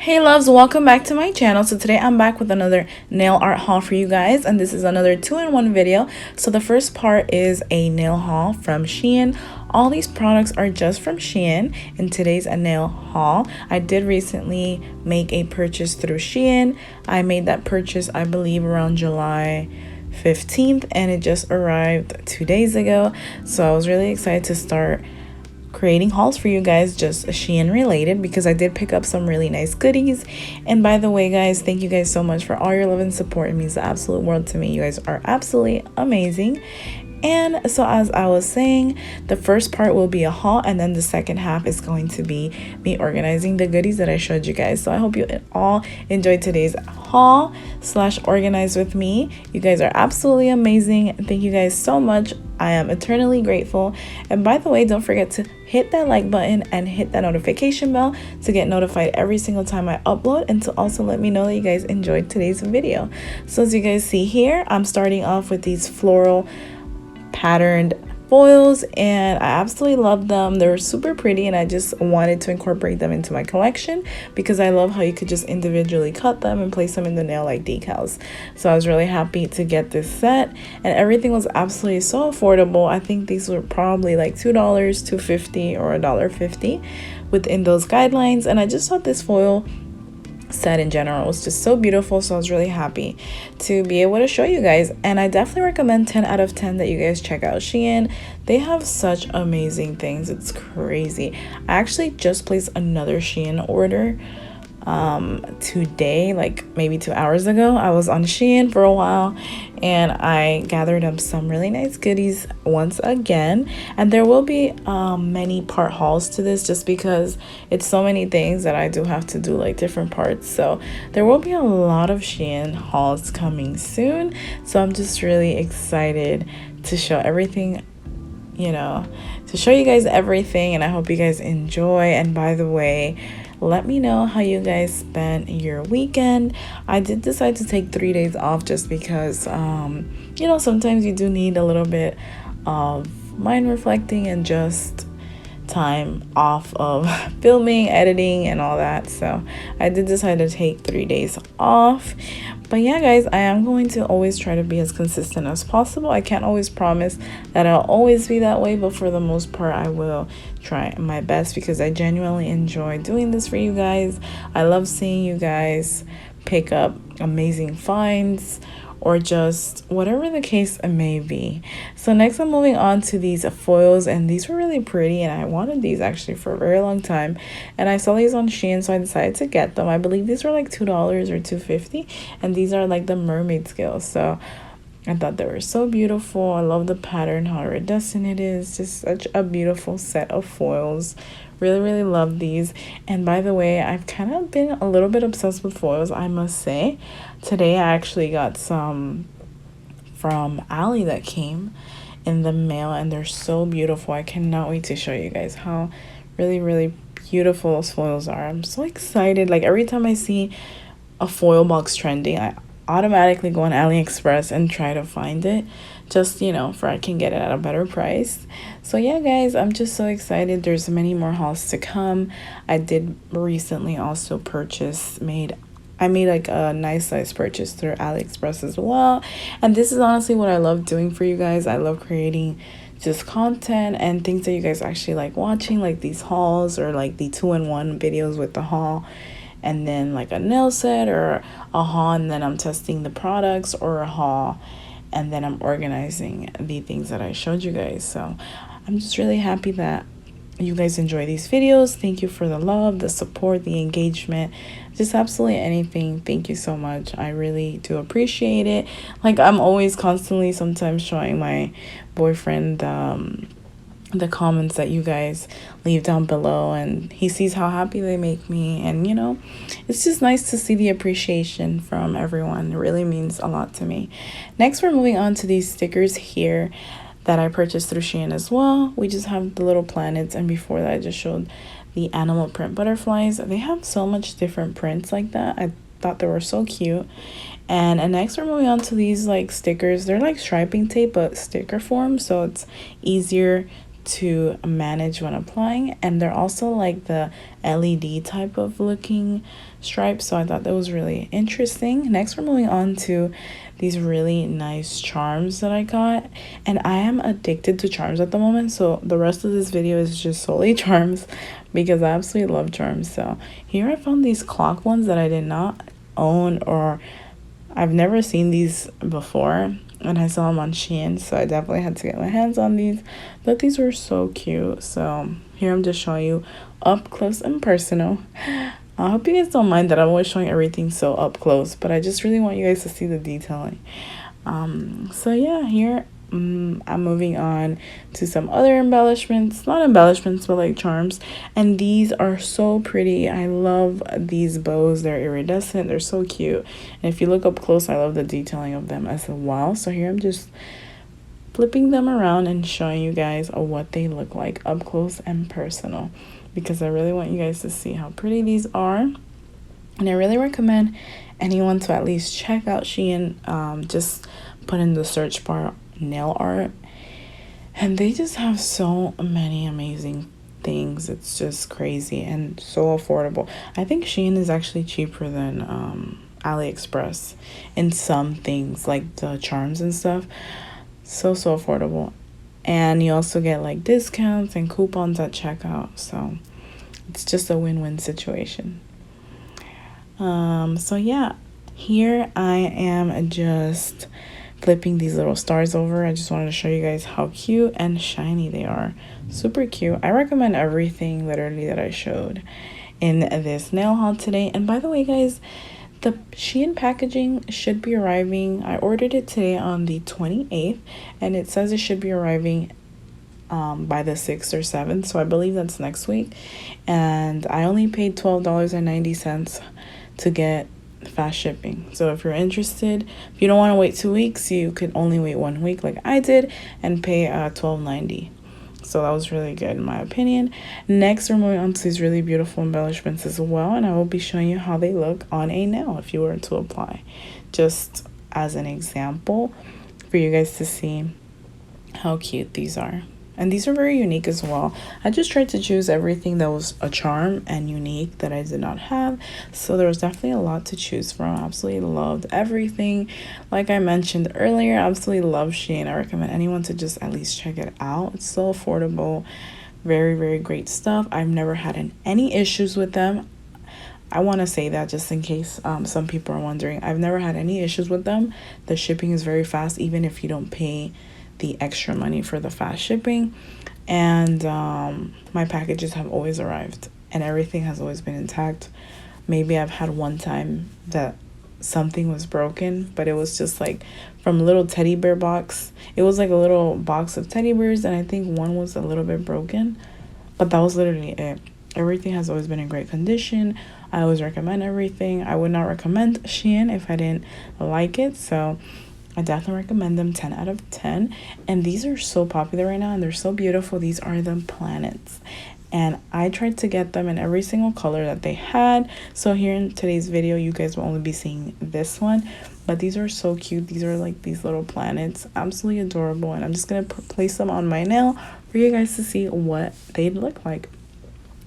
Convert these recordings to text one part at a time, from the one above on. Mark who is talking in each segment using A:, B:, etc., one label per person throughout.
A: Hey loves, welcome back to my channel. So today I'm back with another nail art haul for you guys, and this is another 2-in-1 video. So the first part is a nail haul from SHEIN. All these products are just from SHEIN in today's nail haul. I did recently make a purchase through SHEIN. I made that purchase, I believe, around July 15th, and it just arrived 2 days ago. So I was really excited to start creating hauls for you guys, just SHEIN related, because I did pick up some really nice goodies. And by the way, guys, thank you guys so much for all your love and support. It means the absolute world to me. You guys are absolutely amazing. And so as I was saying, the first part will be a haul, and then the second half is going to be me organizing the goodies that I showed you guys. So I hope you all enjoyed today's haul / organize with me. You guys are absolutely amazing. Thank you guys so much. I am eternally grateful. And by the way, don't forget to hit that like button and hit that notification bell to get notified every single time I upload, and to also let me know that you guys enjoyed today's video. So as you guys see here, I'm starting off with these floral patterned foils, and I absolutely love them. They're super pretty, and I just wanted to incorporate them into my collection because I love how you could just individually cut them and place them in the nail like decals. So I was really happy to get this set, and everything was absolutely so affordable. I think these were probably like $2, $2.50 or $1.50 within those guidelines, and I just thought this foil set in general was just so beautiful. So I was really happy to be able to show you guys, and I definitely recommend 10 out of 10 that you guys check out SHEIN. They have such amazing things. It's crazy. I actually just placed another SHEIN order today, like maybe 2 hours ago. I was on SHEIN for a while, and I gathered up some really nice goodies once again, and there will be many part hauls to this just because it's so many things that I do have to do, like different parts. So there will be a lot of SHEIN hauls coming soon, so I'm just really excited to show everything, to show you guys everything, and I hope you guys enjoy. And by the way, let me know how you guys spent your weekend. I did decide to take 3 days off just because sometimes you do need a little bit of mind reflecting and just time off of filming, editing, and all that. So I did decide to take 3 days off. But yeah, guys, I am going to always try to be as consistent as possible. I can't always promise that I'll always be that way, but for the most part, I will try my best because I genuinely enjoy doing this for you guys. I love seeing you guys pick up amazing finds, or just whatever the case may be. So next I'm moving on to these foils, and these were really pretty, and I wanted these actually for a very long time, and I saw these on SHEIN, so I decided to get them. I believe these were like $2 or $2.50, and these are like the mermaid scales. So I thought they were so beautiful. I love the pattern, how iridescent it is. Just such a beautiful set of foils. Really love these. And by the way, I've kind of been a little bit obsessed with foils, I must say. Today I actually got some from Ali that came in the mail, and they're so beautiful. I cannot wait to show you guys how really beautiful those foils are. I'm so excited. Like every time I see a foil box trending, I automatically go on AliExpress and try to find it, just for I can get it at a better price. So yeah, guys, I'm just so excited. There's many more hauls to come. I did recently also I made like a nice size purchase through AliExpress as well, and this is honestly what I love doing for you guys. I love creating just content and things that you guys actually like watching, like these hauls, or like the 2-in-1 videos with the haul, and then like a nail set, or a haul and then I'm testing the products, or a haul and then I'm organizing the things that I showed you guys. So I'm just really happy that you guys enjoy these videos. Thank you for the love, the support, the engagement, just absolutely anything. Thank you so much. I really do appreciate it. Like I'm always constantly sometimes showing my boyfriend the comments that you guys leave down below, and he sees how happy they make me, and it's just nice to see the appreciation from everyone. It really means a lot to me. Next, we're moving on to these stickers here that I purchased through SHEIN as well. We just have the little planets, and before that I just showed the animal print butterflies. They have so much different prints like that. I thought they were so cute. And next we're moving on to these like stickers. They're like striping tape but sticker form, so it's easier to manage when applying, and they're also like the LED type of looking stripes, so I thought that was really interesting. Next, we're moving on to these really nice charms that I got, and I am addicted to charms at the moment, so the rest of this video is just solely charms because I absolutely love charms. So here I found these clock ones that I did not own, or I've never seen these before, and I saw them on SHEIN, so I definitely had to get my hands on these. But these were so cute, so here I'm just showing you up close and personal. I hope you guys don't mind that I'm always showing everything so up close, but I just really want you guys to see the detailing. So yeah, here I'm moving on to some other embellishments, not embellishments, but like charms, and these are so pretty. I love these bows. They're iridescent, they're so cute, and if you look up close, I love the detailing of them as well. So here I'm just flipping them around and showing you guys what they look like up close and personal, because I really want you guys to see how pretty these are. And I really recommend anyone to at least check out SHEIN. Just put in the search bar nail art, and they just have so many amazing things. It's just crazy and so affordable. I think SHEIN is actually cheaper than AliExpress in some things, like the charms and stuff. So affordable, and you also get like discounts and coupons at checkout, so it's just a win-win situation. So yeah, here I am just flipping these little stars over. I just wanted to show you guys how cute and shiny they are. Super cute. I recommend everything literally that I showed in this nail haul today. And by the way, guys, the SHEIN packaging should be arriving. I ordered it today on the 28th, and it says it should be arriving by the 6th or 7th, so I believe that's next week. And I only paid $12.90 to get fast shipping. So if you're interested, if you don't want to wait 2 weeks, you could only wait 1 week like I did and pay $12.90. So that was really good in my opinion. Next, we're moving on to these really beautiful embellishments as well, and I will be showing you how they look on a nail if you were to apply, just as an example for you guys to see how cute these are. And these are very unique as well. I just tried to choose everything that was a charm and unique that I did not have. So there was definitely a lot to choose from. I absolutely loved everything. Like I mentioned earlier, I absolutely love SHEIN. I recommend anyone to just at least check it out. It's so affordable. Very great stuff. I've never had any issues with them. I want to say that just in case some people are wondering. I've never had any issues with them. The shipping is very fast, even if you don't pay the extra money for the fast shipping, and my packages have always arrived and everything has always been intact. Maybe I've had one time that something was broken, but it was just like from a little teddy bear box. It was like a little box of teddy bears, and I think one was a little bit broken, but that was literally it. Everything has always been in great condition. I always recommend everything. I would not recommend SHEIN if I didn't like it, so I definitely recommend them 10 out of 10. And these are so popular right now, and they're so beautiful. These are the planets, and I tried to get them in every single color that they had. So here in today's video, you guys will only be seeing this one, but these are so cute. These are like these little planets, absolutely adorable, and I'm just gonna place them on my nail for you guys to see what they'd look like.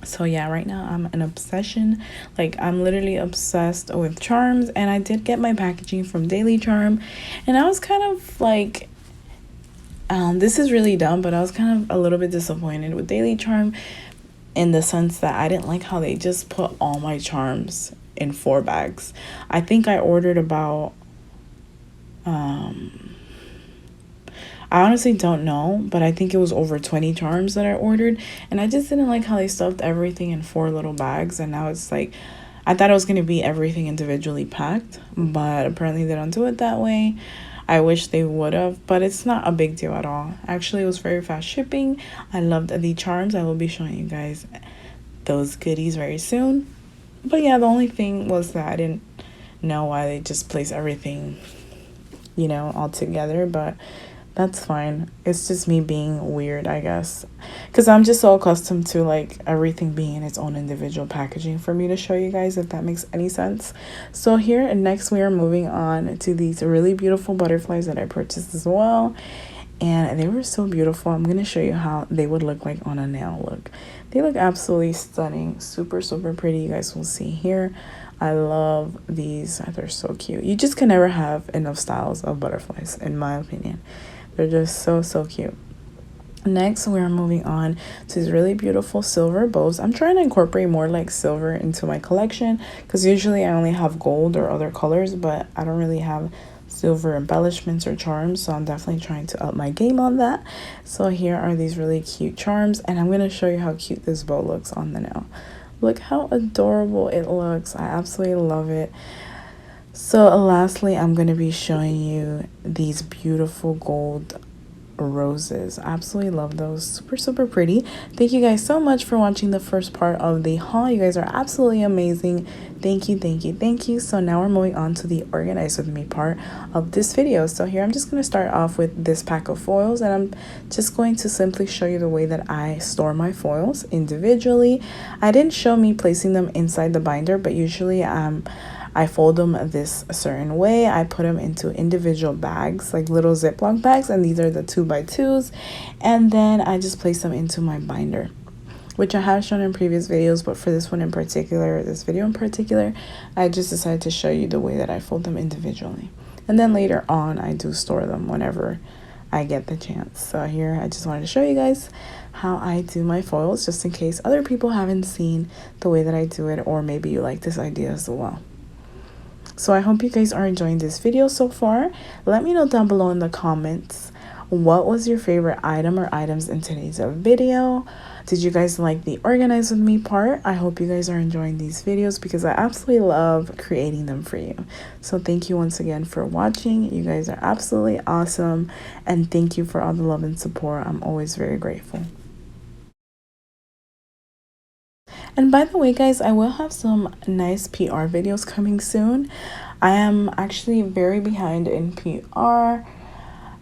A: So yeah, right now I'm an obsession. Like, I'm literally obsessed with charms, and I did get my packaging from Daily Charm, and I was kind of like, this is really dumb, but I was kind of a little bit disappointed with Daily Charm in the sense that I didn't like how they just put all my charms in 4 bags. I think I ordered about I honestly don't know, but I think it was over 20 charms that I ordered, and I just didn't like how they stuffed everything in 4 little bags. And now it's like, I thought it was going to be everything individually packed, but apparently they don't do it that way. I wish they would have, but it's not a big deal at all. Actually, it was very fast shipping. I loved the charms. I will be showing you guys those goodies very soon. But yeah, the only thing was that I didn't know why they just placed everything, all together, but that's fine. It's just me being weird, I guess, because I'm just so accustomed to like everything being in its own individual packaging for me to show you guys, if that makes any sense. So here next we are moving on to these really beautiful butterflies that I purchased as well, and they were so beautiful. I'm gonna show you how they would look like on a nail. Look, they look absolutely stunning, super pretty. You guys will see here. I love these. They're so cute. You just can never have enough styles of butterflies, in my opinion. They're just so cute. Next, we're moving on to these really beautiful silver bows. I'm trying to incorporate more like silver into my collection, because usually I only have gold or other colors, but I don't really have silver embellishments or charms, so I'm definitely trying to up my game on that. So here are these really cute charms, and I'm going to show you how cute this bow looks on the nail. Look how adorable it looks. I absolutely love it. So lastly, I'm going to be showing you these beautiful gold roses. Absolutely love those. Super pretty. Thank you guys so much for watching the first part of the haul. You guys are absolutely amazing. Thank you. So now we're moving on to the organize with me part of this video. So here I'm just going to start off with this pack of foils, and I'm just going to simply show you the way that I store my foils individually. I didn't show me placing them inside the binder, but usually I fold them this a certain way. I put them into individual bags, like little Ziploc bags, and these are the 2x2s. And then I just place them into my binder, which I have shown in previous videos, but for this one in particular, this video in particular, I just decided to show you the way that I fold them individually. And then later on, I do store them whenever I get the chance. So here, I just wanted to show you guys how I do my foils, just in case other people haven't seen the way that I do it, or maybe you like this idea as well. So I hope you guys are enjoying this video so far. Let me know down below in the comments, what was your favorite item or items in today's video? Did you guys like the organize with me part? I hope you guys are enjoying these videos, because I absolutely love creating them for you. So thank you once again for watching. You guys are absolutely awesome, and thank you for all the love and support. I'm always very grateful. And by the way, guys, I will have some nice PR videos coming soon. I am actually very behind in PR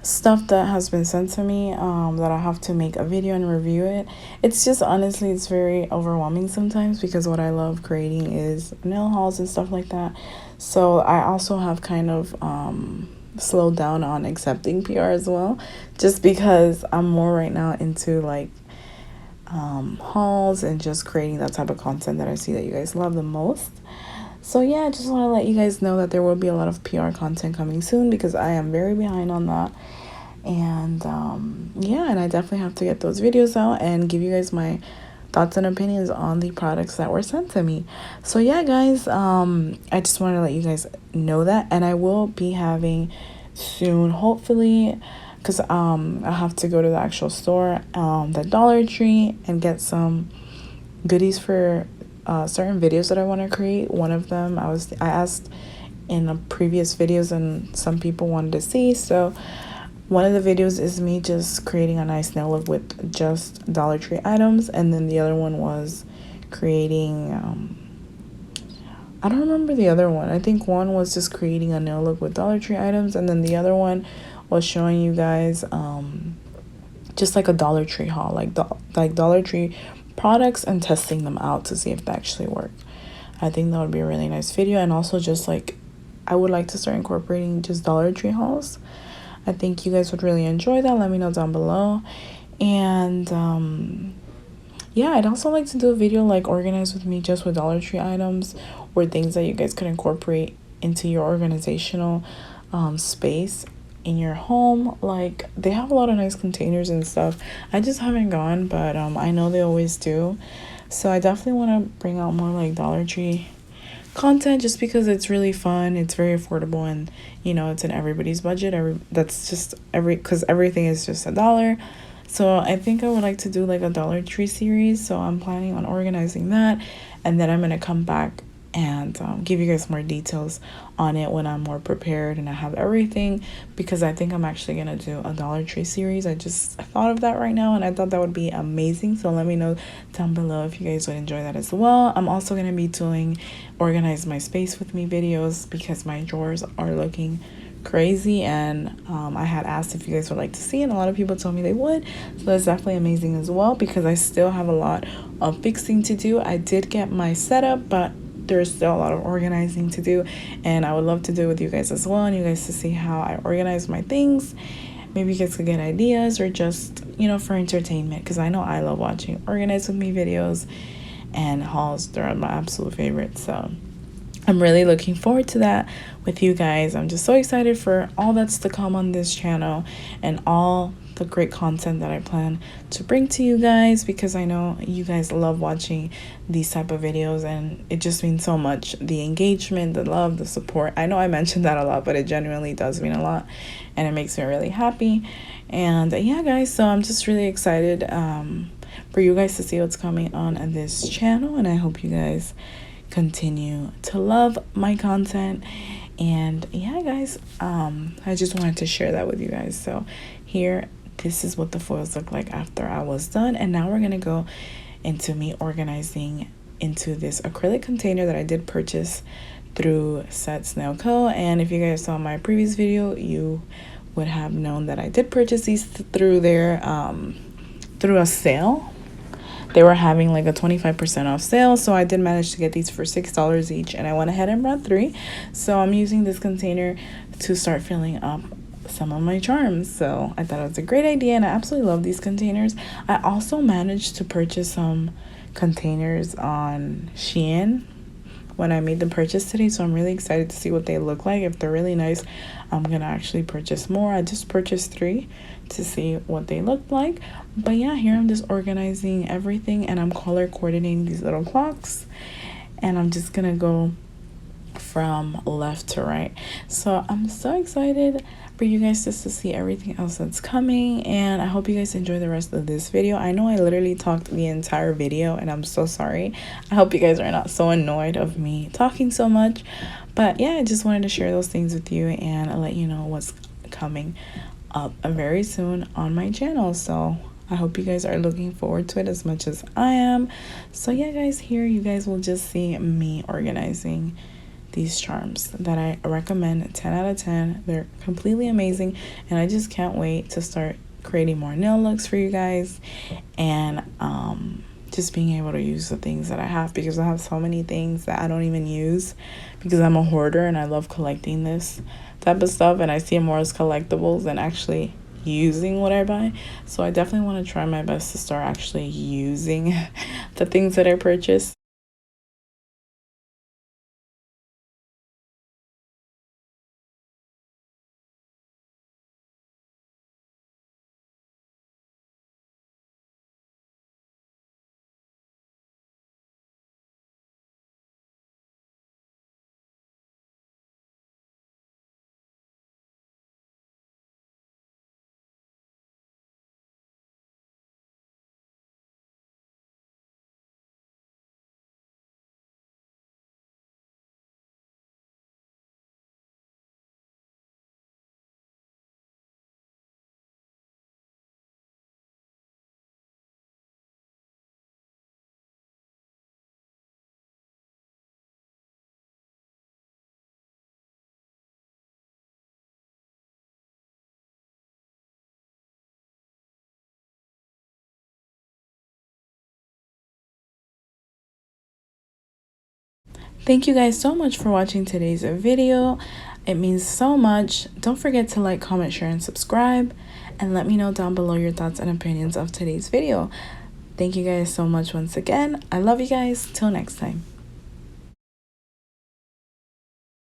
A: stuff that has been sent to me, that I have to make a video and review it. It's just, honestly, it's very overwhelming sometimes, because what I love creating is nail hauls and stuff like that. So I also have kind of slowed down on accepting PR as well, just because I'm more right now into like hauls and just creating that type of content that I see that you guys love the most. So yeah, I just want to let you guys know that there will be a lot of PR content coming soon, because I am very behind on that. And yeah, and I definitely have to get those videos out and give you guys my thoughts and opinions on the products that were sent to me. So yeah, guys, I just want to let you guys know that, and I will be having soon, hopefully, because I have to go to the actual store, the Dollar Tree, and get some goodies for certain videos that I want to create. One of them I asked in a previous videos, and some people wanted to see. So one of the videos is me just creating a nice nail look with just Dollar Tree items, and then the other one was creating I don't remember the other one. I think one was just creating a nail look with Dollar Tree items, and then the other one was showing you guys just like a Dollar Tree haul, like Dollar Tree products, and testing them out to see if they actually work. I think that would be a really nice video. And also, just like, I would like to start incorporating just Dollar Tree hauls. I think you guys would really enjoy that. Let me know down below. And yeah, I'd also like to do a video like organize with me just with Dollar Tree items, or things that you guys could incorporate into your organizational space in your home. Like, they have a lot of nice containers and stuff. I just haven't gone, but I know they always do. So I definitely want to bring out more like Dollar Tree content, just because it's really fun, it's very affordable, and you know, it's in everybody's budget. Because everything is just $1. So I think I would like to do like a Dollar Tree series. So I'm planning on organizing that, and then I'm gonna come back and give you guys more details on it when I'm more prepared and I have everything, because I think I'm actually gonna do a Dollar Tree series. I just thought of that right now, and I thought that would be amazing. So let me know down below if you guys would enjoy that as well. I'm also gonna be doing organize my space with me videos, because my drawers are looking crazy, and I had asked if you guys would like to see it, and a lot of people told me they would. So that's definitely amazing as well, because I still have a lot of fixing to do. I did get my setup, but there's still a lot of organizing to do, and I would love to do it with you guys as well, and you guys to see how I organize my things. maybe you guys could get ideas, or just, you know, for entertainment, because I know I love watching Organize With Me videos, and hauls, they're my absolute favorite. So I'm really looking forward to that with you guys. I'm just so excited for all that's to come on this channel and all the great content that I plan to bring to you guys, because I know you guys love watching these type of videos, and it just means so much. The engagement, the love, the support. I know I mentioned that a lot, but it genuinely does mean a lot, and it makes me really happy. And yeah, guys, so I'm just really excited for you guys to see what's coming on this channel, and I hope you guys continue to love my content. And yeah, guys, I just wanted to share that with you guys. So here, this is what the foils look like after I was done, and now we're gonna go into me organizing into this acrylic container that I did purchase through Set Snail Co. And if you guys saw my previous video, you would have known that I did purchase these through their through a sale. They were having like a 25% off sale, so I did manage to get these for $6 each, and I went ahead and brought 3. So I'm using this container to start filling up some of my charms. So I thought it was a great idea, and I absolutely love these containers. I also managed to purchase some containers on SHEIN when I made the purchase today, so I'm really excited to see what they look like. If they're really nice, I'm gonna actually purchase more. I just purchased 3 to see what they look like. But yeah, here I'm just organizing everything, and I'm color coordinating these little clocks, and I'm just gonna go from left to right. So I'm so excited for you guys just to see everything else that's coming, and I hope you guys enjoy the rest of this video. I know I literally talked the entire video, and I'm so sorry. I hope you guys are not so annoyed of me talking so much, but yeah, I just wanted to share those things with you and let you know what's coming up very soon on my channel. So I hope you guys are looking forward to it as much as I am. So yeah, guys, here you guys will just see me organizing these charms that I recommend. 10 out of 10. They're completely amazing, and I just can't wait to start creating more nail looks for you guys, and just being able to use the things that I have, because I have so many things that I don't even use, because I'm a hoarder and I love collecting this type of stuff, and I see it more as collectibles than actually using what I buy. So I definitely want to try my best to start actually using the things that I purchase. Thank you guys so much for watching today's video. It means so much. Don't forget to like, comment, share, and subscribe, and let me know down below your thoughts and opinions of today's video. Thank you guys so much once again. I love you guys. Till next time.